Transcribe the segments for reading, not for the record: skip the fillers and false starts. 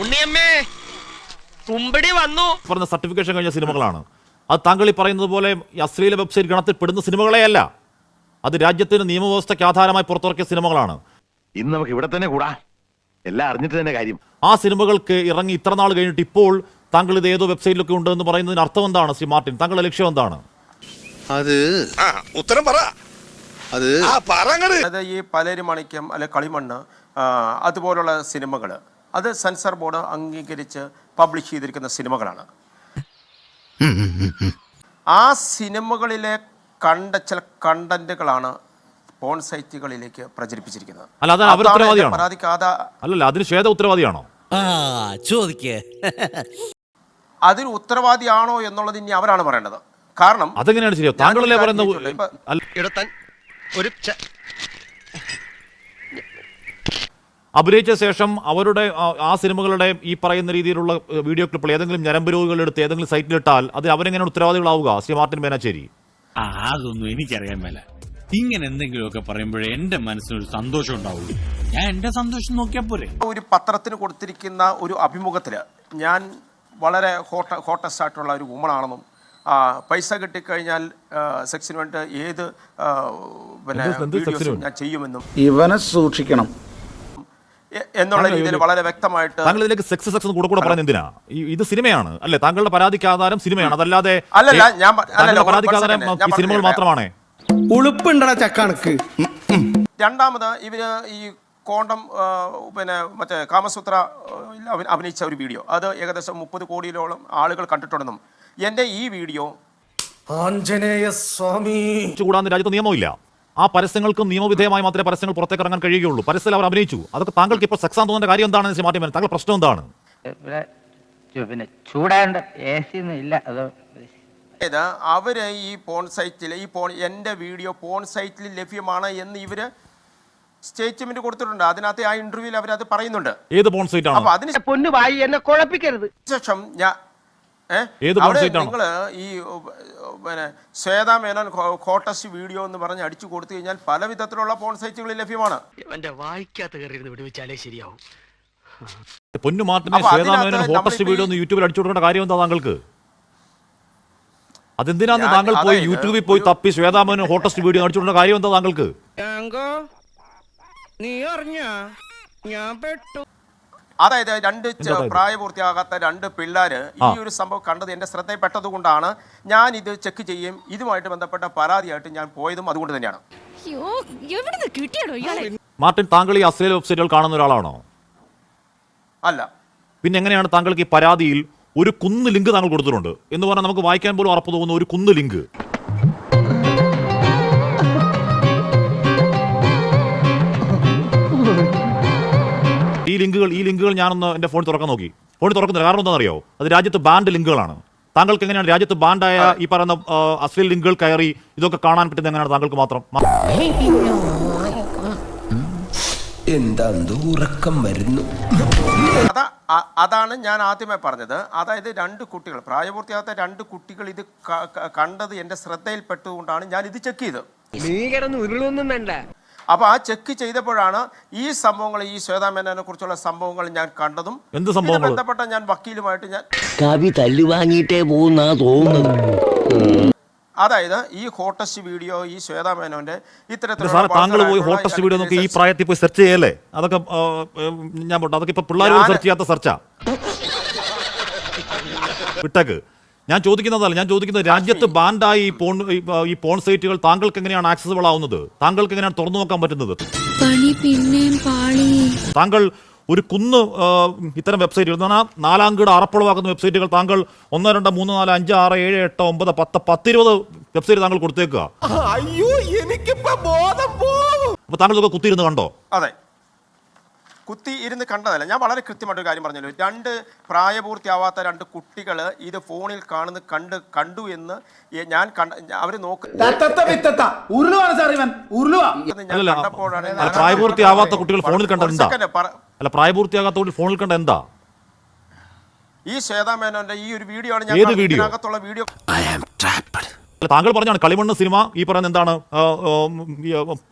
ഉണ്ണിയമ്മേ കുമ്പടി വന്നു പറഞ്ഞ സർട്ടിഫിക്കേഷൻ കഴിഞ്ഞ സിനിമകളാണ്. അത് താങ്കൾ ഈ പറയുന്നത് പോലെ അശ്ലീല വെബ്സൈറ്റ് ഗണത്തിൽ പെടുന്ന സിനിമകളെയല്ല. അത് രാജ്യത്തിന് നിയമവ്യവസ്ഥയ്ക്ക് ആധാരമായി പുറത്തിറക്കിയ സിനിമകളാണ്. ഇന്ന് നമുക്ക് ഇവിടെ തന്നെ കൂടാ, എല്ലാം അറിഞ്ഞിട്ട് തന്നെ കാര്യം. ആ സിനിമകൾക്ക് ഇറങ്ങി ഇത്ര നാൾ കഴിഞ്ഞിട്ട് ഇപ്പോൾ താങ്കൾ ഇത് ഏതോ വെബ്സൈറ്റിലൊക്കെ ഉണ്ട് എന്ന് പറയുന്നതിന് അർത്ഥം എന്താണ് ശ്രീ മാർട്ടിൻ? താങ്കളുടെ ലക്ഷ്യം എന്താണ്? അത് ഉത്തരം പറ. അത് അത് ഈ പലരി മണിക്കം അല്ലെ കളിമണ്ണ് അതുപോലുള്ള സിനിമകൾ അത് സെൻസർ ബോർഡ് അംഗീകരിച്ച് പബ്ലിഷ് ചെയ്തിരിക്കുന്ന സിനിമകളാണ്. ആ സിനിമകളിലെ കണ്ട ചില കണ്ടന്റുകളാണ് പോൺ സൈറ്റുകളിലേക്ക് പ്രചരിപ്പിച്ചിരിക്കുന്നത്. അല്ലല്ല, അതിന് ശ്വേത ഉത്തരവാദിയാണോ? അതിന് ഉത്തരവാദിയാണോ എന്നുള്ളത് ഇനി അവരാണ് പറയേണ്ടത്. കാരണം അതെങ്ങനെയാണ് ശരിയോ? താങ്കളല്ലേ പറയുന്നത്? അഭിനയിച്ച ശേഷം അവരുടെ ആ സിനിമകളുടെ ഈ പറയുന്ന രീതിയിലുള്ള വീഡിയോ ക്ലിപ്പുകൾ ഏതെങ്കിലും ഞരമ്പ് രോഗികൾ എടുത്ത് ഏതെങ്കിലും സൈറ്റിലിട്ടാൽ അത് അവരെങ്ങനെയാണ് ഉത്തരവാദികളാവുക ശ്രീ മാർട്ടിൻ മേനാച്ചേരി? അതൊന്നും എനിക്കറിയാൻ മേല. ഇങ്ങനെ എന്തെങ്കിലുമൊക്കെ പറയുമ്പോഴേ എന്റെ മനസ്സിനൊരു സന്തോഷം ഉണ്ടാവുള്ളൂ. ഞാൻ എന്റെ സന്തോഷം നോക്കിയാൽ പോരെ. ഒരു പത്രത്തിന് കൊടുത്തിരിക്കുന്ന ഒരു അഭിമുഖത്തിൽ ഞാൻ വളരെ ഹോട്ടസ്റ്റ് ആയിട്ടുള്ള ഒരു വുമണാണെന്നും പൈസ കിട്ടിക്കഴിഞ്ഞാൽ സെക്സിന് വേണ്ടി ഏത് വീഡിയോസും ഞാൻ ചെയ്യുമെന്നും ഇവനെ സൂക്ഷിക്കണം എന്നുള്ള രീതിയിൽ വളരെ വ്യക്തമായിട്ട് താങ്കൾ ഇതിലേക്ക് സെക്സ് കൂടെ പറയുന്നത് എന്തിനാ? ഇത് സിനിമയാണ് അല്ലേ? താങ്കളുടെ പരാതിക്ക് ആധാരം സിനിമയാണ്, അതല്ലാതെ പരാതിക്ക് ആധാരം സിനിമകൾ മാത്രമാണ്. ഉളുപ്പുണ്ടടാ ചക്കണക്ക്. രണ്ടാമത് ഇവര് ഈ കോണ്ടം മറ്റേ കാമസൂത്ര അഭിനയിച്ച ഒരു വീഡിയോ അത് ഏകദേശം 30 കോടിയിലോളം ആളുകൾ കണ്ടിട്ടുണ്ടെന്നും എൻ്റെ ഈ വീഡിയോ ആഞ്ജനേയ സ്വാമി കൂടാതെ രാജ്യത്ത് നിയമമില്ല. ആ പരസ്യങ്ങൾക്കും നിയമവിധേയമായി മാത്രമേ പരസ്യങ്ങൾ പുറത്തേക്ക് ഇറങ്ങാൻ കഴിയുകയുള്ളൂ. പരസ്യത്തിൽ അവർ അഭിനയിച്ചു. അതൊക്കെ താങ്കൾക്ക് ഇപ്പോൾ സെക്സാൻ തോന്നുന്ന കാര്യം എന്താണെന്ന് ശ്രീ മാർട്ടിൻ? താങ്കളുടെ പ്രശ്നം എന്താണ്? അവര് ഈ പോൺ സൈറ്റിൽ എൻ്റെ വീഡിയോ പോൺ സൈറ്റിൽ ലഭ്യമാണ് എന്ന് ഇവര് സ്റ്റേറ്റ്മെന്റ് കൊടുത്തിട്ടുണ്ട്. അതിനകത്ത് ആ ഇന്റർവ്യൂവിൽ അവരത് പറയുന്നുണ്ട്. ഏത് പോൺ സൈറ്റ് ആണ്? അപ്പൊ അതിന് പൊന്നു വായി എന്നെ കുഴപ്പിക്കരുത്. ശേഷം നിങ്ങള് ഈ ശ്വേതാ മേനോൻ ഹോട്ടസ്റ്റ് വീഡിയോ എന്ന് പറഞ്ഞ് അടിച്ചു കൊടുത്തു കഴിഞ്ഞാൽ പല വിധത്തിലുള്ള പോൺ സൈറ്റുകളിൽ ലഭ്യമാണ്. പൊന്നു മാർട്ടിനെ ശ്വേതാ മേനോൻ ഹോട്ടസ്റ്റ് വീഡിയോ ഒന്ന് യൂട്യൂബിൽ അടിച്ചു കൊടുക്കേണ്ട കാര്യം എന്താ താങ്കൾക്ക്? അതെന്തിനാന്ന് താങ്കൾ പോയി യൂട്യൂബിൽ പോയി തപ്പി ശ്വേതാ മേനോൻ ഹോട്ടസ്റ്റ് വീഡിയോ അടിച്ചു കൊടുക്കേണ്ട കാര്യം എന്താ താങ്കൾക്ക്? അതായത് പ്രായപൂർത്തിയാകാത്ത 2 പിള്ളേര് ഈ ഒരു സംഭവം കണ്ടത് എന്റെ ശ്രദ്ധയിൽപ്പെട്ടത് കൊണ്ടാണ് ഞാൻ ഇത് ചെക്ക് ചെയ്യും. ഇതുമായിട്ട് ബന്ധപ്പെട്ട പരാതിയായിട്ട് ഞാൻ പോയതും അതുകൊണ്ട് തന്നെയാണ്. മാർട്ടിൻ, താങ്കൾ ഈ അശ്ലീല വെബ്സൈറ്റുകൾ കാണുന്ന ഒരാളാണോ? അല്ല. പിന്നെ എങ്ങനെയാണ് താങ്കൾക്ക് ഈ പരാതിയിൽ ഒരു കുന്ന് ലിങ്ക് താങ്കൾ കൊടുത്തിട്ടുണ്ട് എന്ന് പറഞ്ഞാൽ നമുക്ക് വായിക്കാൻ പോലും ഉറപ്പ് തോന്നുന്ന ഒരു കുന്ന് ലിങ്ക്? ഈ ലിങ്കുകൾ ഞാനൊന്ന് എൻ്റെ ഫോണിൽ തുറക്കാൻ നോക്കി. ഫോണിൽ തുറക്കുന്നില്ല. കാരണം എന്താണെന്നറിയോ? അത് രാജ്യത്ത് ബാൻഡ് ലിങ്കുകളാണ്. താങ്കൾക്ക് എങ്ങനെയാണ് രാജ്യത്ത് ബാൻഡായ ഈ പറയുന്ന അശ്ലീൽ ലിങ്കുകൾ കയറി ഇതൊക്കെ കാണാൻ പറ്റുന്നത്? എങ്ങനെയാണ് താങ്കൾക്ക് മാത്രം? ഉറക്കം വരുന്നു. അതാണ് ഞാൻ ആദ്യമേ പറഞ്ഞത്. അതായത് 2 കുട്ടികൾ, പ്രായപൂർത്തിയാകാത്ത 2 കുട്ടികൾ ഇത് കണ്ടത് എന്റെ ശ്രദ്ധയിൽപ്പെട്ടതുകൊണ്ടാണ് ഞാൻ ഇത് ചെക്ക് ചെയ്തത്. അപ്പൊ ആ ചെക്ക് ചെയ്തപ്പോഴാണ് ഈ സംഭവങ്ങൾ, ഈ ശ്വേതാ മേനോനെ കുറിച്ചുള്ള സംഭവങ്ങൾ ഞാൻ കണ്ടതും ബന്ധപ്പെട്ട ഞാൻ വക്കീലുമായിട്ട് ഞാൻ കവി തല്ലു വാങ്ങിയിട്ടേ പോകുന്ന തോന്നുന്നത്. അതായത് ഈ ഹോട്ടസ്റ്റ് വീഡിയോ ഈ ശ്വേതാ മേനോന്റെ ഇത്തരത്തിലുള്ള താങ്കൾ പോയി ഹോട്ടസ്റ്റ് വീഡിയോ നോക്കി ഈ പ്രായത്തിൽ പോയി സെർച്ച് ചെയ്യല്ലേ? അതൊക്കെ ഞാൻ പോട്ടെ, അതൊക്കെ ഇപ്പൊ പിള്ളേർ സെർച്ച് ചെയ്യാത്ത സെർച്ചാ. വിട്ടേക്ക്. ഞാൻ ചോദിക്കുന്നതല്ല, ഞാൻ ചോദിക്കുന്നത് രാജ്യത്ത് ബാൻഡായി ഈ പോൺ സൈറ്റുകൾ താങ്കൾക്ക് എങ്ങനെയാണ് ആക്സസിബിൾ ആവുന്നത്? താങ്കൾക്ക് എങ്ങനെയാണ് തുറന്നു നോക്കാൻ പറ്റുന്നത്? താങ്കൾ ഒരു കുന്ന് ഇത്തരം വെബ്സൈറ്റുകൾ 4 അറപ്പുളവാക്കുന്ന വെബ്സൈറ്റുകൾ താങ്കൾ 1 2 3 4 5 6 7 8 9 10 20 വെബ്സൈറ്റ് താങ്കൾ കൊടുത്തേക്കുക. അപ്പൊ താങ്കൾ ഇതൊക്കെ കുത്തിയിരുന്ന് കണ്ടോ? അതെ, കുത്തി ഇരുന്ന് കണ്ടതല്ല. ഞാൻ വളരെ കൃത്യമായിട്ടൊരു കാര്യം പറഞ്ഞല്ലോ. 2 പ്രായപൂർത്തിയാവാത്ത 2 കുട്ടികൾ ഇത് ഫോണിൽ കണ്ടു എന്ന് ഞാൻ അവര് പ്രായപൂർത്തിയാവാത്ത കുട്ടികൾ ഫോണിൽ കണ്ട എന്താ? അല്ല, പ്രായപൂർത്തിയാകാത്ത കുട്ടികൾ ഫോണിൽ കണ്ട എന്താ? ഈ ശ്വേതാ മേനോന്റെ ഈ ഒരു വീഡിയോ ആണ്. ഏത് വീഡിയോ? വീഡിയോ താങ്കൾ പറഞ്ഞാണ് കളിമണ്ണ് സിനിമ, ഈ പറയുന്ന എന്താണ്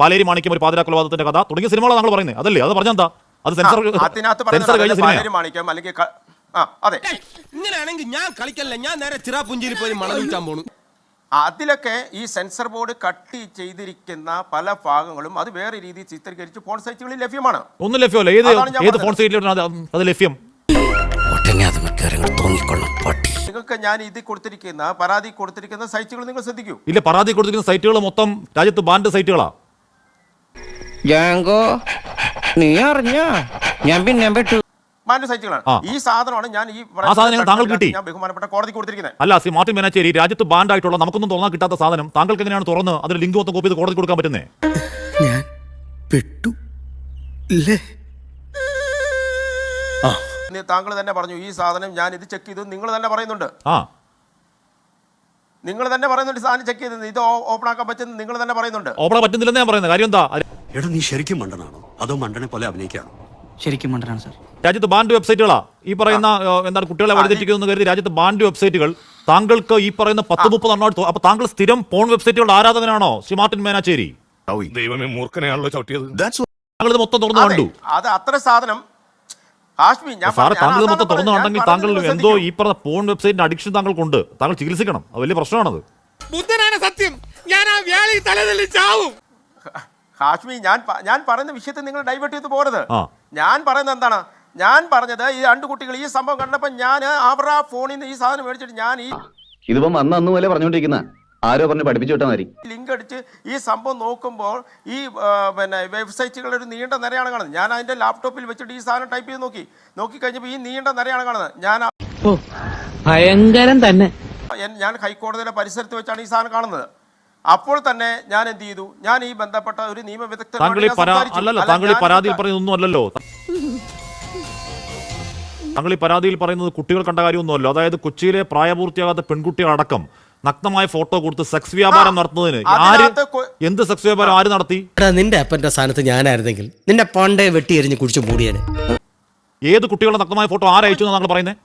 പാലേരി മാണിക്യം ഒരു പാതിരാ കൊലപാതകത്തിന്റെ കഥ തുടങ്ങിയ സിനിമകളാണ് താങ്കൾ പറയുന്നത്, അതല്ലേ? അത് പറഞ്ഞെന്താ? അത് സെൻസർ അതിനകത്ത് സെൻസർ കഴിഞ്ഞ സിനിമ പലരും കാണിക്കാം അല്ലെങ്കിൽ അതെ ഇങ്ങനെയാണെങ്കിൽ ഞാൻ കളിക്കല്ല, ഞാൻ നേരെ ചിറാപുഞ്ചിയിൽ പോയി മണം വിൽക്കാൻ പോണു. അതിലൊക്കെ ഈ സെൻസർ ബോർഡ് കട്ട് ചെയ്തിരിക്കുന്ന പല ഭാഗങ്ങളും അത് വേറെ രീതിയിൽ ചിത്രീകരിച്ച് ഫോൺ സൈറ്റുകളിൽ ലഭ്യമാണ്. ഒന്നും ലഭ്യമല്ല. ഏത് ഫോൺ സൈറ്റിലാണ് അത് ലഭ്യം? നിങ്ങൾക്ക് ഞാൻ ഇത് കൊടുത്തിരിക്കുന്ന പരാതി കൊടുത്തിരിക്കുന്ന സൈറ്റുകൾ നിങ്ങൾ ശ്രദ്ധിക്കൂ. ഇല്ല, പരാതി കൊടുത്തിരിക്കുന്ന സൈറ്റുകൾ മൊത്തം രാജ്യത്ത് ബാൻഡ് സൈറ്റുകളാ. നീ അറിഞ്ഞ ഞാൻ പിന്നെ പെട്ടു. ബാൻഡ് സൈറ്റുകളാണ്. ഈ സാധനമാണ് ഞാൻ ആ സാധനം താങ്കൾക്ക് കിട്ടി? ഞാൻ ബഹുമാനപ്പെട്ട കോടതി കൊടുത്തിരിക്കുന്നത്. അല്ല, ശ്രീ മാർട്ടിൻ മേനാച്ചേരി, രാജ്യത്ത് ബാൻഡ് ആയിട്ടുള്ള നമുക്കൊന്നും തുറന്നാൻ കിട്ടാത്ത സാധനം താങ്കൾക്ക് എങ്ങനെയാണ് തുറന്ന് അതിന് ലിങ്ക് മൊത്തം കോപ്പി ചെയ്ത് കോടതി കൊടുക്കാൻ പറ്റുന്നേ? ഞാൻ പെട്ടു ഇല്ലേ? താങ്കൾ തന്നെ പറഞ്ഞു ഈ സാധനം ഞാൻ ഇത് ചെക്ക് ചെയ്തു. നിങ്ങൾ തന്നെ പറയുന്നുണ്ട്, നിങ്ങൾ തന്നെ പറയുന്നുണ്ട് സാധനം ചെക്ക് ചെയ്ത് ഇത് ഓപ്പൺ ആക്കാൻ പറ്റുന്ന നിങ്ങൾ തന്നെ പറയുന്നുണ്ട്. ഓപ്പൺ പറ്റുന്നില്ലെന്ന് ഞാൻ പറയുന്നത്. കാര്യം എന്താ? എടാ, നീ ശരിക്കും മണ്ടനാണോ അതോ മണ്ടനെ പോലെ അഭിനയിക്കാണോ? ശരിക്കും മണ്ടനാണ് സാർ. രാജ്യത്ത് ബാൻഡ് വെബ്സൈറ്റുകളാ ഈ പറയുന്ന എന്താണ് കുട്ടികളെ വഴിതെറ്റിക്കുന്നു കരുതി രാജ്യത്ത് ബാൻഡ് വെബ്സൈറ്റുകൾ താങ്കൾക്ക് ഈ പറയുന്ന 10-30 എണ്ണം. അപ്പൊ താങ്കൾ സ്ഥിരം പോൺ വെബ്സൈറ്റുകളുടെ ആരാധകനാണോ ശ്രീ മാർട്ടിൻ മേനാച്ചേരി? ദൈവമേ, മൂർഖനെയാണല്ലോ ചവിട്ടിയത്. താങ്കൾ ഇത് മൊത്തം തുറന്നു കണ്ടു. അത് അത്ര സാധനം സാറ് താങ്കൾ മൊത്തം തുറന്നു കണ്ടെങ്കിൽ താങ്കൾ എന്തോ ഈ പറഞ്ഞ പോൺ വെബ്സൈറ്റിന്റെ അഡിക്ഷൻ താങ്കൾക്കുണ്ട്. താങ്കൾ ചികിത്സിക്കണം. അത് വലിയ പ്രശ്നമാണത്. ബുദ്ധനാണ് സത്യം. ഞാൻ ആ വ്യാളി തലതല്ലി ചാവും. ഹാഷ്മി, ഞാൻ പറയുന്ന വിഷയത്തിൽ നിങ്ങൾ ഡൈവേർട്ട് ചെയ്ത് പോകരുത്. ഞാൻ പറയുന്നത് എന്താണ്? ഞാൻ പറഞ്ഞത് ഈ 2 കുട്ടികൾ ഈ സംഭവം കണ്ടപ്പോൾ ഞാൻ അവരുടെ ഫോണിൽ നിന്ന് ഈ സാധനം മേടിച്ചിട്ട് ഞാൻ ഈ ഇതിപ്പം അന്ന് പോലെ പറഞ്ഞോണ്ടിരിക്കുന്ന ആരോ പറഞ്ഞ് പഠിപ്പിച്ചു വിട്ടാൽ മതി. ലിങ്ക് അടിച്ച് ഈ സംഭവം നോക്കുമ്പോൾ ഈ പിന്നെ വെബ്സൈറ്റുകളുടെ ഒരു നീണ്ട നിരയാണ് കാണുന്നത്. ഞാൻ അതിന്റെ ലാപ്ടോപ്പിൽ വെച്ചിട്ട് ഈ സാധനം ടൈപ്പ് ചെയ്ത് നോക്കി കഴിഞ്ഞപ്പോൾ ഈ നീണ്ട നിരയാണ് കാണുന്നത്. ഭയങ്കരം തന്നെ. ഞാൻ ഹൈക്കോടതിയിലെ പരിസരത്ത് വെച്ചാണ് ഈ സാധനം കാണുന്നത്. അപ്പോൾ തന്നെ ഞാൻ എന്ത് ചെയ്തു? ഞാൻ ഈ ബന്ധപ്പെട്ട ഒരു നിയമ വിദഗ്ധൻ താങ്കൾ ഈ പരാതിയിൽ പറയുന്നൊന്നും അല്ലല്ലോ. താങ്കൾ ഈ പരാതിയിൽ പറയുന്നത് കുട്ടികൾ കണ്ട കാര്യമൊന്നുമല്ലോ. അതായത് കൊച്ചിയിലെ പ്രായപൂർത്തിയാകാത്ത പെൺകുട്ടികളടക്കം നഗ്നമായ ഫോട്ടോ കൊടുത്ത് സെക്സ് വ്യാപാരം നടത്തുന്നതിന് എന്ത് സെക്സ് വ്യാപാരം ആര് നടത്തി? നിന്റെ അപ്പന്റെ സ്ഥാനത്ത് ഞാനായിരുന്നെങ്കിൽ നിന്റെ പണ്ടേ വെട്ടി എറിഞ്ഞ് കുടിച്ചു മൂടിയാണ്. ഏത് കുട്ടികളുടെ നഗ്നമായ ഫോട്ടോ ആരയച്ചു എന്നാണ് താങ്കൾ പറയുന്നത്?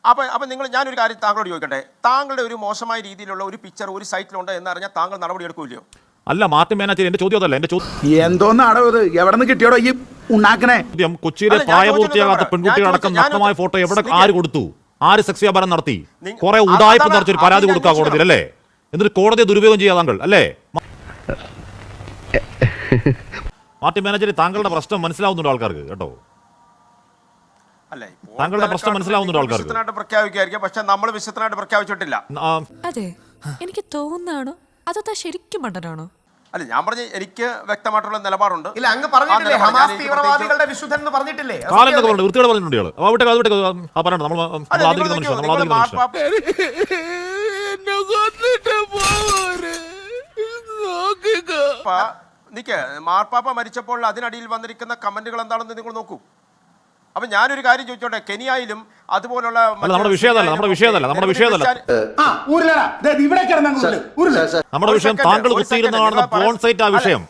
അപ്പൊ ഞാനൊരു കാര്യം താങ്കളോട് ചോദിക്കട്ടെ. താങ്കളുടെ ഒരു മോശമായ രീതിയിലുള്ള ഒരു പിക്ചർ ഒരു സൈറ്റിലുണ്ട് എന്നറിഞ്ഞാൽ താങ്കൾ നടപടി എടുക്കൂല്ലയോ? അല്ല, മാർട്ടിൻ മേനാച്ചേരി, എന്റെ ചോദ്യം അതല്ല. എന്റെ ചോദ്യം എന്തോന്നാടോ ഇത്? എവിടെ നിന്ന് കിട്ടിയോടോ ഈ ഉണ്ടാക്കണേ? കൊച്ചിയിലെ പ്രായപൂർത്തിയാകാത്ത പെൺകുട്ടികളടക്കം നഗ്നമായ ഫോട്ടോ എവിടെ ആര് കൊടുത്തു? ആര് സെക്സ് വ്യാപാരം നടത്തി? കുറെ ഉടായ്പ നിറച്ചൊരു പരാതി കൊടുക്കുക കോടതിയിൽ അല്ലേ? എന്നിട്ട് കോടതിയെ ദുരുപയോഗം ചെയ്യാം താങ്കൾ അല്ലേ? മാർട്ടിൻ മേനാച്ചേരി, താങ്കളുടെ പ്രശ്നം മനസ്സിലാവുന്നുണ്ട് ആൾക്കാർക്ക് കേട്ടോ. താങ്കളുടെ പ്രശ്നം മനസ്സിലാവുന്നുണ്ട് ആൾക്കാർക്ക്. വിശദമായിട്ട് പ്രഖ്യാപിക്കായിരിക്കും, പക്ഷെ നമ്മൾ വിശദമായിട്ട് പ്രഖ്യാപിച്ചിട്ടില്ല. അതെ, എനിക്ക് തോന്നുന്നാണോ അതോ ശരിക്കും മണ്ടനാണോ? അല്ല, ഞാൻ പറഞ്ഞ എനിക്ക് വ്യക്തമായിട്ടുള്ള നിലപാടുണ്ട്. ഇല്ല, അങ്ങ് പറഞ്ഞിട്ടില്ലേ ഹമാസ് തീവ്രവാദികളുടെ വിശുദ്ധൻ എന്ന് പറഞ്ഞിട്ടില്ലേ? കാലെന്നൊക്കെ പറഞ്ഞു വൃത്തിയോടെ പറഞ്ഞിട്ടുണ്ട് ഇയാള്. പറയണ്ട, നമ്മൾ ആദരിക്കുന്ന മനുഷ്യൻ. മാർപ്പാപ്പ മരിച്ചപ്പോൾ അതിനടിയിൽ വന്നിരിക്കുന്ന കമന്റുകൾ എന്താണെന്ന് നിങ്ങൾ നോക്കൂ. അപ്പൊ ഞാനൊരു കാര്യം ചോദിച്ചോട്ടെ, കെനിയയിലും അതുപോലുള്ള നമ്മുടെ വിഷയം താങ്കൾ കുത്തിയിരുന്ന കാണുന്ന പോൺ സൈറ്റ് ആ വിഷയം.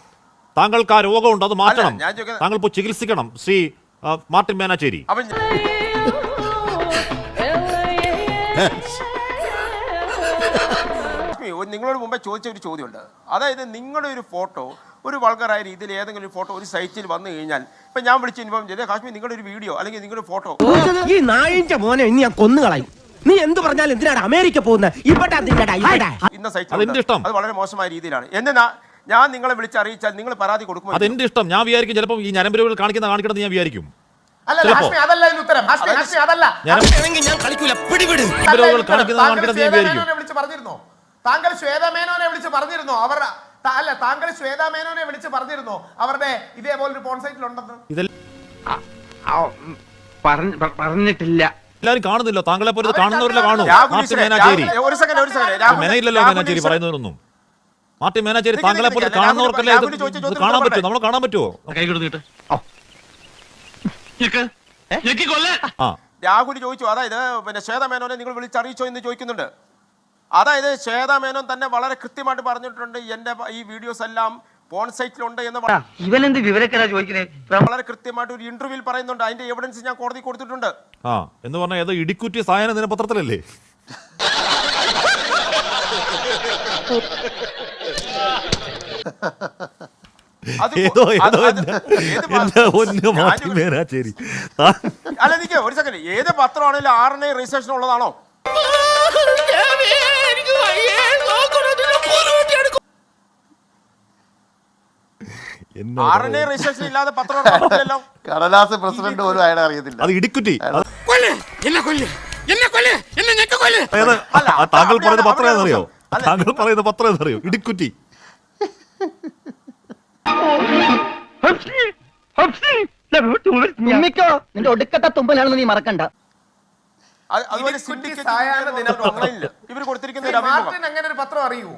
താങ്കൾക്ക് ആ രോഗമുണ്ട്, അത് മാറ്റണം. താങ്കൾ ഇപ്പോൾ ചികിത്സിക്കണം ശ്രീ മാർട്ടിൻ മേനാച്ചേരി. നിങ്ങളോട് മുമ്പേ ചോദിച്ച ഒരു ചോദ്യമുണ്ട്. അതായത് നിങ്ങളുടെ ഒരു ഫോട്ടോ ഒരു വൾഗറായ രീതിയിൽ ഏതെങ്കിലും ഒരു ഫോട്ടോ ഒരു സൈറ്റിൽ വന്നു കഴിഞ്ഞാൽ ഇപ്പൊ ഞാൻ വിളിച്ച് ഇൻഫോം ചെയ്തേ കാശ്മീർ നിങ്ങളുടെ ഒരു വീഡിയോ അല്ലെങ്കിൽ നിങ്ങളുടെ ഫോട്ടോ ഈ നായിന്റെ മോനെ ഇനി ഞാൻ കൊന്നുകളയും. നീ എന്ത് പറഞ്ഞാലും എന്തിനാണ് അമേരിക്ക പോകുന്നത്? ഇന്ന സൈറ്റ് അത് വളരെ മോശമായ രീതിയിലാണ് എന്ന് ഞാൻ നിങ്ങളെ വിളിച്ചറിയിച്ചാൽ നിങ്ങൾ പരാതി കൊടുക്കും. അതെന്റെ ഇഷ്ടം. ഞാൻ വിചാരിക്കും ചിലപ്പോൾ ഈ ഞരമ്പുകൾ കാണിക്കണമെന്ന് ഞാൻ വിചാരിക്കും. താങ്കൾ ശ്വേതമേനോനെ വിളിച്ച് പറഞ്ഞിരുന്നോ താങ്കൾ ശ്വേതാമേനോനെ വിളിച്ച് പറഞ്ഞിരുന്നോ അവരുടെ ഇതേപോലൊരു പോൺ സൈറ്റിലുണ്ടെന്ന്? പറഞ്ഞിട്ടില്ല. എല്ലാവരും കാണുന്നില്ല. താങ്കളെ പോലെ കാണുന്നവരില്ല കാണൂ. മാർട്ടിൻ മേനാച്ചേരി മെനയില്ലല്ലോ മേനാച്ചേരി പറയുന്നതിനൊന്നും. മാർട്ടിൻ മേനാച്ചേരി താങ്കളെ പോലെ കാണുന്നവർക്കല്ലേ കാണാൻ പറ്റുമോ? നമ്മൾ കാണാൻ പറ്റുമോ? രാഹുൽ ചോദിച്ചു, അതായത് പിന്നെ ശ്വേതാമേനോനെ നിങ്ങൾ വിളിച്ചറിയിച്ചോ എന്ന് ചോദിക്കുന്നുണ്ട്. അതായത് ശ്വേതാമേനോൻ തന്നെ വളരെ കൃത്യമായിട്ട് പറഞ്ഞിട്ടുണ്ട് എന്റെ ഈ വീഡിയോസ് എല്ലാം പോൺ സൈറ്റിലുണ്ട് എന്ന് ഇവനെന്ത് വിവരക്കാരാ ചോദിക്കുന്നേ? വളരെ കൃത്യമായിട്ട് ഒരു ഇന്റർവ്യൂവിൽ പറയുന്നുണ്ട്. അതിന്റെ എവിഡൻസ് ഞാൻ കോടതി കൊടുത്തിട്ടുണ്ട്. എന്ന് പറഞ്ഞാൽ ഏതോ ഇടിക്കുറ്റി സായന ദിനപത്രത്തിലല്ലേ? അത് ഏതോ അത് എന്റെ ഏത് എന്റെ ഒന്ന് മാറ്റി മേനാച്ചേരി അല്ല എനിക്ക് ഒരു സെക്കൻഡ്, ഏത് പത്രമാണെങ്കിലും RNA രജിസ്ട്രേഷൻ ഉള്ളതാണോ? RNA രജിസ്ട്രേഷൻ ഇല്ലാതെ പത്രം ഇറക്കാറില്ലല്ലോ. കടലാസ് പ്രസിഡന്റ് പോലും അയാളെ അറിയത്തില്ല. അത് ഇടിക്കുറ്റി. അല്ല, താങ്കൾ പറയുന്ന പത്രം അവിടെ എന്നറിയോ? അല്ല, താങ്കൾ പറയുന്ന പത്രം എന്നറിയോ? ഇടിക്കുറ്റി. നിന്റെ ഒടുക്കത്തെ തുമ്പലാണെന്ന് നീ മറക്കണ്ട. അതുപോലെ ഓൺലൈനിൽ ഇവർ കൊടുത്തിരിക്കുന്ന ഒരു അഭിമുഖം. മാർട്ടിൻ അങ്ങനെ ഒരു പത്രം അറിയൂ?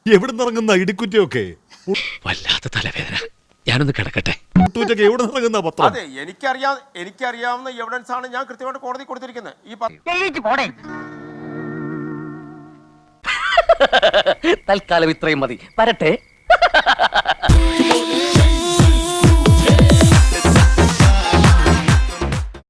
എവിടെ നിറങ്ങുന്ന ഇടിക്കുറ്റിയൊക്കെ? വല്ലാത്ത തലവേദന, ഞാനൊന്ന് കിടക്കട്ടെ. കുട്ടൂറ്റൊക്കെ എവിടെ നിറങ്ങുന്ന പത്രം? അതെ, എനിക്കറിയാവുന്ന എവിഡൻസ് ആണ് ഞാൻ കൃത്യമായിട്ട് കോടതി കൊടുത്തിരിക്കുന്നത്. ഈ തൽക്കാലം ഇത്രയും മതി, വരട്ടെ.